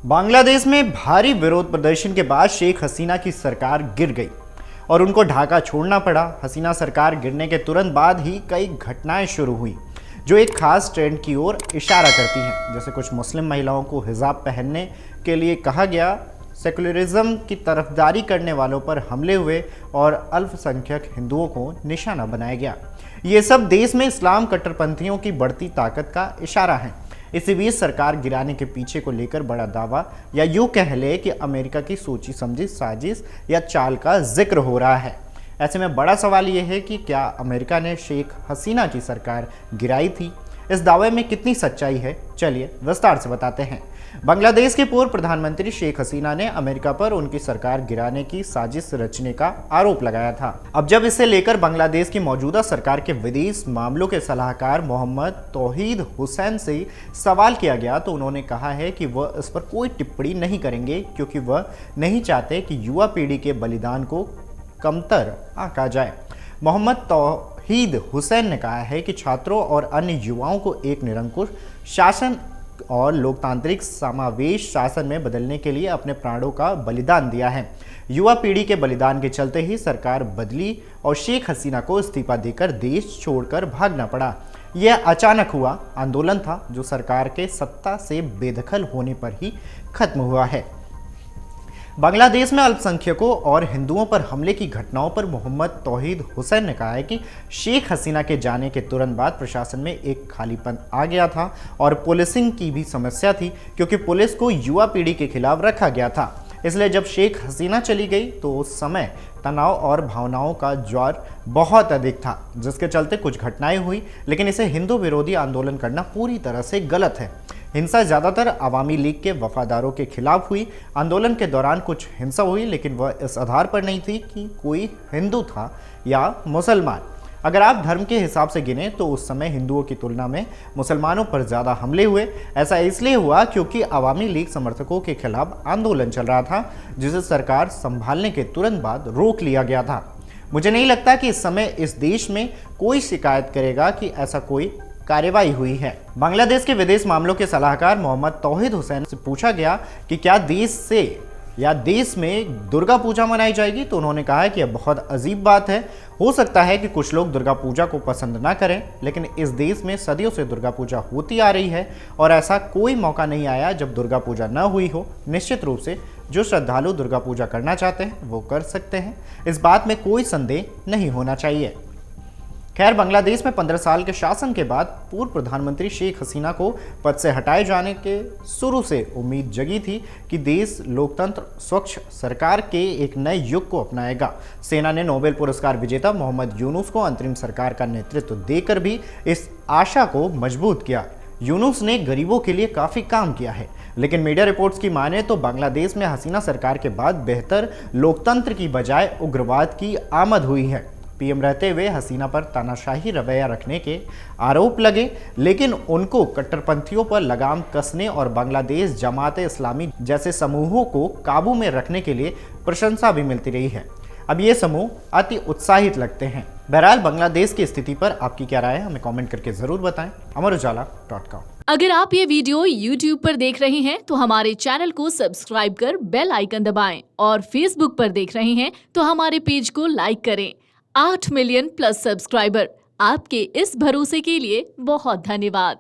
बांग्लादेश में भारी विरोध प्रदर्शन के बाद शेख हसीना की सरकार गिर गई और उनको ढाका छोड़ना पड़ा। हसीना सरकार गिरने के तुरंत बाद ही कई घटनाएं शुरू हुई जो एक खास ट्रेंड की ओर इशारा करती हैं। जैसे कुछ मुस्लिम महिलाओं को हिजाब पहनने के लिए कहा गया, सेकुलरिज्म की तरफदारी करने वालों पर हमले हुए और अल्पसंख्यक हिंदुओं को निशाना बनाया गया। ये सब देश में इस्लाम कट्टरपंथियों की बढ़ती ताकत का इशारा है। इसी बीच सरकार गिराने के पीछे को लेकर बड़ा दावा या यूं कह ले कि अमेरिका की सोची समझी साजिश या चाल का जिक्र हो रहा है। ऐसे में बड़ा सवाल यह है कि क्या अमेरिका ने शेख हसीना की सरकार गिराई थी? इस दावे में कितनी सच्चाई है, चलिए विस्तार से बताते हैं। बांग्लादेश के पूर्व प्रधानमंत्री शेख हसीना ने अमेरिका पर उनकी सरकार गिराने की साजिश रचने का आरोप लगाया था। अब जब इसे लेकर बांग्लादेश की मौजूदा सरकार के विदेश मामलों के सलाहकार मोहम्मद तौहीद हुसैन से सवाल किया गया तो उन्होंने कहा है कि वह इस पर कोई टिप्पणी नहीं करेंगे, क्योंकि वह नहीं चाहते कि युवा पीढ़ी के बलिदान को कमतर आंका जाए। मोहम्मद तौहीद हुसैन ने कहा है कि छात्रों और अन्य युवाओं को एक निरंकुश शासन और लोकतांत्रिक समावेश शासन में बदलने के लिए अपने प्राणों का बलिदान दिया है। युवा पीढ़ी के बलिदान के चलते ही सरकार बदली और शेख हसीना को इस्तीफा देकर देश छोड़कर भागना पड़ा। यह अचानक हुआ आंदोलन था जो सरकार के सत्ता से बेदखल होने पर ही खत्म हुआ है। बांग्लादेश में अल्पसंख्यकों और हिंदुओं पर हमले की घटनाओं पर मोहम्मद तौहीद हुसैन ने कहा है कि शेख हसीना के जाने के तुरंत बाद प्रशासन में एक खालीपन आ गया था और पुलिसिंग की भी समस्या थी, क्योंकि पुलिस को युवा पीढ़ी के खिलाफ रखा गया था। इसलिए जब शेख हसीना चली गई तो उस समय तनाव और भावनाओं का ज्वार बहुत अधिक था, जिसके चलते कुछ घटनाएं हुई, लेकिन इसे हिंदू विरोधी आंदोलन करना पूरी तरह से गलत है। हिंसा ज़्यादातर अवामी लीग के वफादारों के खिलाफ हुई। आंदोलन के दौरान कुछ हिंसा हुई, लेकिन वह इस आधार पर नहीं थी कि कोई हिंदू था या मुसलमान। अगर आप धर्म के हिसाब से गिने तो उस समय हिंदुओं की तुलना में मुसलमानों पर ज़्यादा हमले हुए। ऐसा इसलिए हुआ क्योंकि अवामी लीग समर्थकों के खिलाफ आंदोलन चल रहा था, जिसे सरकार संभालने के तुरंत बाद रोक लिया गया था। मुझे नहीं लगता कि इस समय इस देश में कोई शिकायत करेगा कि ऐसा कोई कार्रवाई हुई है। बांग्लादेश के विदेश मामलों के सलाहकार मोहम्मद तौहीद हुसैन से पूछा गया कि क्या देश में दुर्गा पूजा मनाई जाएगी, तो उन्होंने कहा कि यह बहुत अजीब बात है। हो सकता है कि कुछ लोग दुर्गा पूजा को पसंद ना करें, लेकिन इस देश में सदियों से दुर्गा पूजा होती आ रही है और ऐसा कोई मौका नहीं आया जब दुर्गा पूजा न हुई हो। निश्चित रूप से जो श्रद्धालु दुर्गा पूजा करना चाहते हैं वो कर सकते हैं, इस बात में कोई संदेह नहीं होना चाहिए। खैर, बांग्लादेश में 15 साल के शासन के बाद पूर्व प्रधानमंत्री शेख हसीना को पद से हटाए जाने के शुरू से उम्मीद जगी थी कि देश लोकतंत्र स्वच्छ सरकार के एक नए युग को अपनाएगा। सेना ने नोबेल पुरस्कार विजेता मोहम्मद यूनुस को अंतरिम सरकार का नेतृत्व देकर भी इस आशा को मजबूत किया। यूनुस ने गरीबों के लिए काफ़ी काम किया है, लेकिन मीडिया रिपोर्ट्स की माने तो बांग्लादेश में हसीना सरकार के बाद बेहतर लोकतंत्र की बजाय उग्रवाद की आमद हुई है। पीएम रहते हुए हसीना पर तानाशाही रवैया रखने के आरोप लगे, लेकिन उनको कट्टरपंथियों पर लगाम कसने और बांग्लादेश जमाते इस्लामी जैसे समूहों को काबू में रखने के लिए प्रशंसा भी मिलती रही है। अब ये समूह अति उत्साहित लगते हैं। बहरहाल, बांग्लादेश की स्थिति पर आपकी क्या राय है, हमें कमेंट करके जरूर बताएं। अमरउजाला.com। अगर आप ये वीडियो YouTube पर देख रहे हैं तो हमारे चैनल को सब्सक्राइब कर बेल आइकन दबाएं और Facebook पर देख रहे हैं तो हमारे पेज को लाइक करें। 8 मिलियन प्लस सब्सक्राइबर, आपके इस भरोसे के लिए बहुत धन्यवाद।